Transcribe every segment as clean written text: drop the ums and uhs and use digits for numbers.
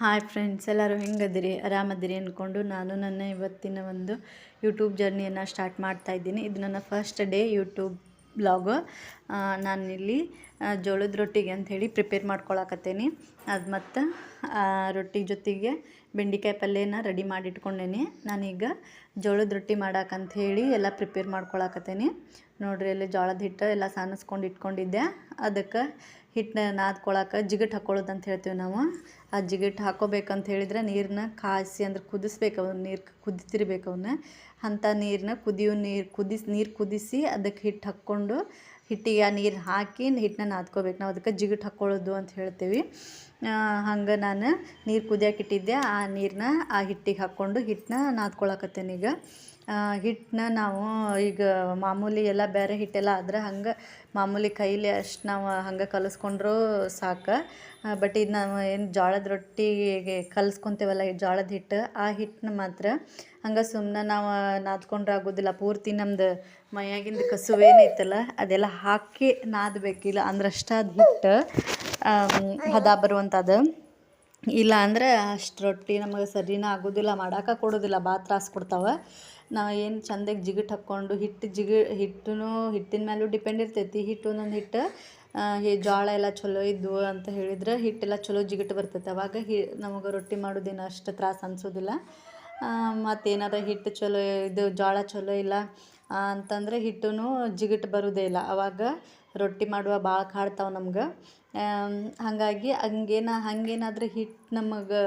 Hi friends, ಎಲ್ಲರೂ ಹೆಂಗದಿರಿ? ಆರಾಮದಿರಿ ಅಂದ್ಕೊಂಡು ನಾನು ನನ್ನ ಇವತ್ತಿನ ಒಂದು ಯೂಟ್ಯೂಬ್ ಜರ್ನಿಯನ್ನು ಸ್ಟಾರ್ಟ್ ಮಾಡ್ತಾಯಿದ್ದೀನಿ. ಇದು ನನ್ನ ಫಸ್ಟ್ ಡೇ ಯೂಟ್ಯೂಬ್ ಬ್ಲಾಗು. ನಾನಿಲ್ಲಿ ಜೋಳದ ರೊಟ್ಟಿಗೆ ಅಂಥೇಳಿ ಪ್ರಿಪೇರ್ ಮಾಡ್ಕೊಳಕತ್ತೇನೆ. ಅದು ಮತ್ತು ರೊಟ್ಟಿ ಜೊತೆಗೆ ಬೆಂಡೆಕಾಯಿ ಪಲ್ಯನ ರೆಡಿ ಮಾಡಿ ಇಟ್ಕೊಂಡೇನಿ. ನಾನೀಗ ಜೋಳದ ರೊಟ್ಟಿ ಮಾಡೋಕ್ಕಂಥೇಳಿ ಎಲ್ಲ ಪ್ರಿಪೇರ್ ಮಾಡ್ಕೊಳಕತ್ತೇನೆ. ನೋಡಿರಿ, ಅಲ್ಲಿ ಜೋಳದ ಹಿಟ್ಟು ಎಲ್ಲ ಸಾನಿಸ್ಕೊಂಡು ಇಟ್ಕೊಂಡಿದ್ದೆ. ಅದಕ್ಕೆ ಹಿಟ್ಟನ್ನ ನಾದ್ಕೊಳಕ್ಕೆ ಜಿಗಟ್ ಹಾಕ್ಕೊಳ್ಳೋದು ಅಂತ ಹೇಳ್ತೀವಿ ನಾವು. ಆ ಜಿಗಟ್ ಹಾಕ್ಕೋಬೇಕಂತ ಹೇಳಿದ್ರೆ ನೀರನ್ನ ಕಾಯಿಸಿ ಅಂದ್ರೆ ಕುದಿಸ್ಬೇಕು. ಅವನ್ನ ನೀರು ಕುದಿತಿರ್ಬೇಕು. ಅವನ್ನ ಅಂಥ ನೀರನ್ನ ನೀರು ಕುದಿಸಿ ಅದಕ್ಕೆ ಹಿಟ್ಟು ಹಾಕ್ಕೊಂಡು ಹಿಟ್ಟಿಗೆ ಆ ನೀರು ಹಾಕಿ ಹಿಟ್ಟನ್ನ ನಾದ್ಕೋಬೇಕು. ನಾವು ಅದಕ್ಕೆ ಜಿಗಟ್ ಹಾಕ್ಕೊಳ್ಳೋದು ಅಂತ ಹೇಳ್ತೀವಿ. ಹಂಗೆ ನಾನು ನೀರು ಕುದಿಯೋಕೆ ಇಟ್ಟಿದ್ದೆ. ಆ ನೀರನ್ನ ಆ ಹಿಟ್ಟಿಗೆ ಹಾಕ್ಕೊಂಡು ಹಿಟ್ಟನ್ನ ನಾದ್ಕೊಳಕತ್ತೇನೆ. ಈಗ ಹಿಟ್ಟನ್ನ ನಾವು ಈಗ ಮಾಮೂಲಿ ಎಲ್ಲ ಬೇರೆ ಹಿಟ್ಟೆಲ್ಲ ಆದ್ರೆ ಹಂಗೆ ಮಾಮೂಲಿ ಕೈಲಿ ಅಷ್ಟು ನಾವು ಹಂಗೆ ಕಲಿಸ್ಕೊಂಡ್ರೂ ಸಾಕು. ಬಟ್ ಇದು ನಾವು ಏನು ಜೋಳದ ರೊಟ್ಟಿಗೆ ಕಲಿಸ್ಕೊತೇವಲ್ಲ ಈ ಜೋಳದ ಹಿಟ್ಟು, ಆ ಹಿಟ್ಟನ್ನ ಮಾತ್ರ ಹಂಗೆ ಸುಮ್ಮನೆ ನಾವು ನಾದ್ಕೊಂಡ್ರೆ ಆಗೋದಿಲ್ಲ. ಪೂರ್ತಿ ನಮ್ದು ಮೈಯಾಗಿಂದ ಕಸುವೇನೈತಲ್ಲ ಅದೆಲ್ಲ ಹಾಕಿ ನಾದಬೇಕಿಲ್ಲ ಅಂದ್ರೆ ಅಷ್ಟು ಅದು ಹಿಟ್ಟು ಹದ ಬರುವಂಥದ್ದು. ಇಲ್ಲ ಅಂದರೆ ಅಷ್ಟು ರೊಟ್ಟಿ ನಮಗೆ ಸರಿನ ಆಗೋದಿಲ್ಲ, ಮಾಡೋಕೆ ಕೊಡೋದಿಲ್ಲ, ಭಾಳ ತ್ರಾಸು ಕೊಡ್ತಾವೆ. ನಾವು ಏನು ಚಂದಾಗಿ ಜಿಗಟ್ ಹಾಕ್ಕೊಂಡು ಹಿಟ್ಟಿನ ಮೇಲೂ ಡಿಪೆಂಡ್ ಇರ್ತೈತಿ. ಹಿಟ್ಟು ಒಂದೊಂದು ಹಿಟ್ಟು ಜೋಳ ಎಲ್ಲ ಚಲೋ ಇದ್ವು ಅಂತ ಹೇಳಿದ್ರೆ ಹಿಟ್ಟೆಲ್ಲ ಚಲೋ ಜಿಗಟ್ ಬರ್ತೈತೆ. ಅವಾಗ ನಮಗೆ ರೊಟ್ಟಿ ಮಾಡೋದೇನು ಅಷ್ಟು ತ್ರಾಸು ಅನಿಸೋದಿಲ್ಲ. ಮತ್ತೇನಾರ ಹಿಟ್ಟು ಚಲೋ ಇದು ಜೋಳ ಚಲೋ ಇಲ್ಲ ಅಂತಂದರೆ ಹಿಟ್ಟು ಜಿಗಟ್ ಬರೋದೇ ಇಲ್ಲ. ಆವಾಗ ರೊಟ್ಟಿ ಮಾಡುವ ಭಾಳ ಕಾಡ್ತಾವೆ ನಮ್ಗೆ. ಹಾಗಾಗಿ ಹಂಗೇನಾದರೂ ಹಿಟ್ಟು ನಮಗೆ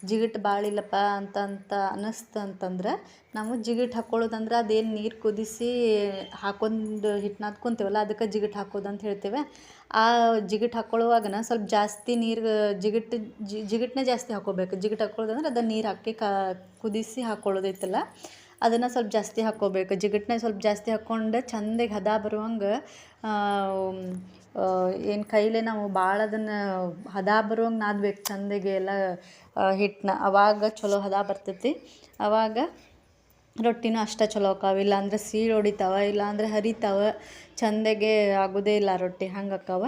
ಜಿಗಟ್ ಭಾಳ ಇಲ್ಲಪ್ಪ ಅಂತ ಅನ್ನಿಸ್ತು ಅಂತಂದ್ರೆ ನಾವು ಜಿಗಟ್ ಹಾಕ್ಕೊಳ್ಳೋದಂದ್ರೆ ಅದೇನು ನೀರು ಕುದಿಸಿ ಹಾಕೊಂಡು ಹಿಟ್ಟು ನಾದ್ಕೊತೀವಲ್ಲ ಅದಕ್ಕೆ ಜಿಗಟ್ ಹಾಕೋದು ಅಂತ ಹೇಳ್ತೇವೆ. ಆ ಜಿಗಟ್ ಹಾಕ್ಕೊಳ್ಳುವಾಗನ ಸ್ವಲ್ಪ ಜಾಸ್ತಿ ನೀರು ಜಿಗಟ್ನೇ ಜಾಸ್ತಿ ಹಾಕ್ಕೋಬೇಕು. ಜಿಗಟ್ ಹಾಕ್ಕೊಳ್ಳೋದಂದ್ರೆ ಅದನ್ನು ನೀರು ಹಾಕಿ ಕುದಿಸಿ ಹಾಕ್ಕೊಳ್ಳೋದೈತಲ್ಲ ಅದನ್ನು ಸ್ವಲ್ಪ ಜಾಸ್ತಿ ಹಾಕ್ಕೋಬೇಕು. ಜಿಗಟ್ನೇ ಸ್ವಲ್ಪ ಜಾಸ್ತಿ ಹಾಕ್ಕೊಂಡು ಚೆಂದಾಗಿ ಹದ ಬರುವಂಗೆ ಏನು ಕೈಲೇ ನಾವು ಭಾಳ ಅದನ್ನು ಹದ ಬರುವಂಗೆ ನಾದಬೇಕು ಚೆಂದಾಗಿ ಎಲ್ಲ ಹಿಟ್ಟನ್ನ. ಆವಾಗ ಚಲೋ ಹದ ಬರ್ತೈತಿ. ಆವಾಗ ರೊಟ್ಟಿನೂ ಅಷ್ಟೇ ಚಲೋ ಆಕಾವ. ಇಲ್ಲಾಂದ್ರೆ ಸೀಳು ಹೊಡಿತಾವೆ, ಇಲ್ಲಾಂದರೆ ಹರಿತಾವೆ, ಚೆಂದಾಗೆ ಆಗೋದೇ ಇಲ್ಲ ರೊಟ್ಟಿ, ಹಂಗೆ ಆಕಾವ.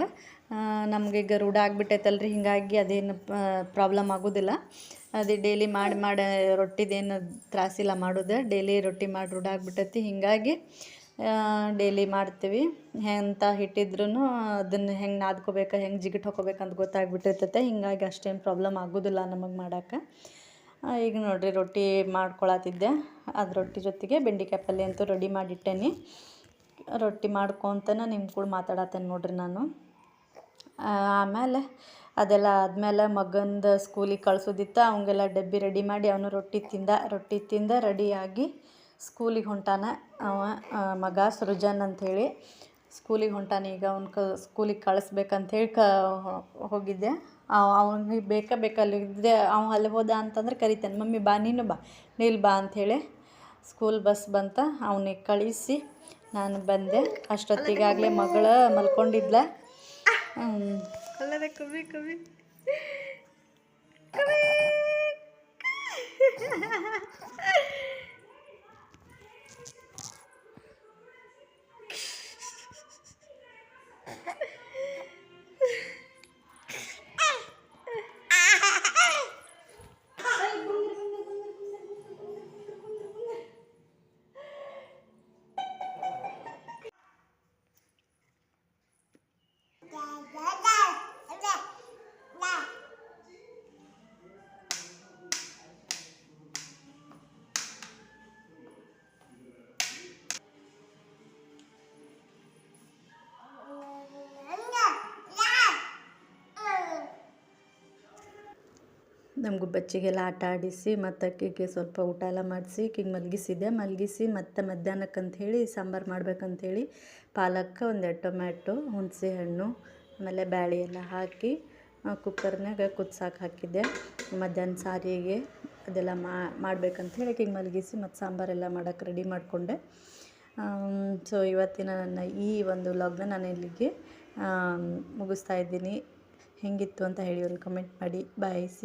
ನಮಗೀಗ ರೂಢ ಆಗಿಬಿಟ್ಟೈತಲ್ರಿ, ಹೀಗಾಗಿ ಅದೇನು ಪ್ರಾಬ್ಲಮ್ ಆಗೋದಿಲ್ಲ. ಅದೇ ಡೈಲಿ ಮಾಡಿ ರೊಟ್ಟಿದೇನು ತ್ರಾಸಿಲ್ಲ ಮಾಡೋದು. ಡೈಲಿ ರೊಟ್ಟಿ ಮಾಡಿ ರೂಢ ಆಗಿಬಿಟ್ಟೈತಿ. ಹೀಗಾಗಿ ಡೈಲಿ ಮಾಡ್ತೀವಿ. ಎಂಥ ಹಿಟ್ಟಿದ್ರೂ ಅದನ್ನು ಹೆಂಗೆ ನಾದ್ಕೋಬೇಕು, ಹೆಂಗೆ ಜಿಗಟ್ ಹಾಕ್ಕೋಬೇಕಂತ ಗೊತ್ತಾಗ್ಬಿಟ್ಟಿರ್ತೈತೆ. ಹೀಗಾಗಿ ಅಷ್ಟೇನು ಪ್ರಾಬ್ಲಮ್ ಆಗೋದಿಲ್ಲ ನಮಗೆ ಮಾಡೋಕೆ. ಈಗ ನೋಡಿರಿ, ರೊಟ್ಟಿ ಮಾಡ್ಕೊಳತ್ತಿದ್ದೆ. ಅದು ರೊಟ್ಟಿ ಜೊತೆಗೆ ಬೆಂಡೆಕಾಯಿ ಪಲ್ಯ ಅಂತೂ ರೆಡಿ ಮಾಡಿಟ್ಟೇನಿ. ರೊಟ್ಟಿ ಮಾಡ್ಕೊತನ ನಿಮ್ಮ ಕೂಡ ಮಾತಾಡತ್ತೇನೆ ನೋಡಿರಿ ನಾನು. ಆಮೇಲೆ ಅದೆಲ್ಲ ಆದಮೇಲೆ ಮಗಂದು ಸ್ಕೂಲಿಗೆ ಕಳ್ಸೋದಿತ್ತು. ಅವಂಗೆಲ್ಲ ಡಬ್ಬಿ ರೆಡಿ ಮಾಡಿ ಅವನು ರೊಟ್ಟಿ ತಿಂದ ರೆಡಿಯಾಗಿ ಸ್ಕೂಲಿಗೆ ಹೊಂಟಾನ. ಮಗ ಸೃಜನ್ ಅಂಥೇಳಿ ಸ್ಕೂಲಿಗೆ ಹೊಂಟಾನ. ಈಗ ಅವ್ನು ಸ್ಕೂಲಿಗೆ ಕಳಿಸ್ಬೇಕಂಥೇಳಿ ಹೋಗಿದ್ದೆ. ಅವನಿಗೆ ಬೇಕಲ್ಲಿದ್ದೆ. ಅಲ್ಲಿ ಹೋದ ಅಂತಂದ್ರೆ ಕರಿತಾನೆ, ಮಮ್ಮಿ ಬಾ, ನೀನು ಬಾ, ನೀಲ್ ಬಾ ಅಂಥೇಳಿ. ಸ್ಕೂಲ್ ಬಸ್ ಬಂತ, ಅವನಿಗೆ ಕಳಿಸಿ ನಾನು ಬಂದೆ. ಅಷ್ಟೊತ್ತಿಗಾಗಲೇ ಮಗಳು ಮಲ್ಕೊಂಡಿದ್ಲ. ಕವಿ ನಮಗೂ ಬಚ್ಚಿಗೆಲ್ಲ ಆಟ ಆಡಿಸಿ ಮತ್ತು ಆಕೆಗೆ ಸ್ವಲ್ಪ ಊಟ ಎಲ್ಲ ಮಾಡಿಸಿ ಆಕೆಗೆ ಮಲಗಿಸಿ ಮತ್ತು ಮಧ್ಯಾಹ್ನಕ್ಕಂಥೇಳಿ ಸಾಂಬಾರು ಮಾಡ್ಬೇಕಂಥೇಳಿ ಪಾಲಕ್, ಒಂದೆರಡು ಟೊಮ್ಯಾಟೊ, ಹುಣಸೆ ಹಣ್ಣು, ಆಮೇಲೆ ಬ್ಯಾಳೆ ಎಲ್ಲ ಹಾಕಿ ಕುಕ್ಕರ್ನಾಗ ಕುದ್ಸಾಕೆ ಹಾಕಿದ್ದೆ. ಮಧ್ಯಾಹ್ನ ಸಾರಿಗೆ ಅದೆಲ್ಲ ಮಾಡ್ಬೇಕಂಥೇಳಿ ಆಕೆಗೆ ಮಲಗಿಸಿ ಮತ್ತು ಸಾಂಬಾರೆಲ್ಲ ಮಾಡೋಕೆ ರೆಡಿ ಮಾಡಿಕೊಂಡೆ. ಸೊ ಇವತ್ತಿನ ನನ್ನ ಈ ಒಂದು ವ್ಲಾಗ್ನ ನಾನು ಇಲ್ಲಿಗೆ ಮುಗಿಸ್ತಾ ಇದ್ದೀನಿ. ಹೇಗಿತ್ತು ಅಂತ ಹೇಳಿ ಒಂದು ಕಮೆಂಟ್ ಮಾಡಿ. ಬಾಯ್.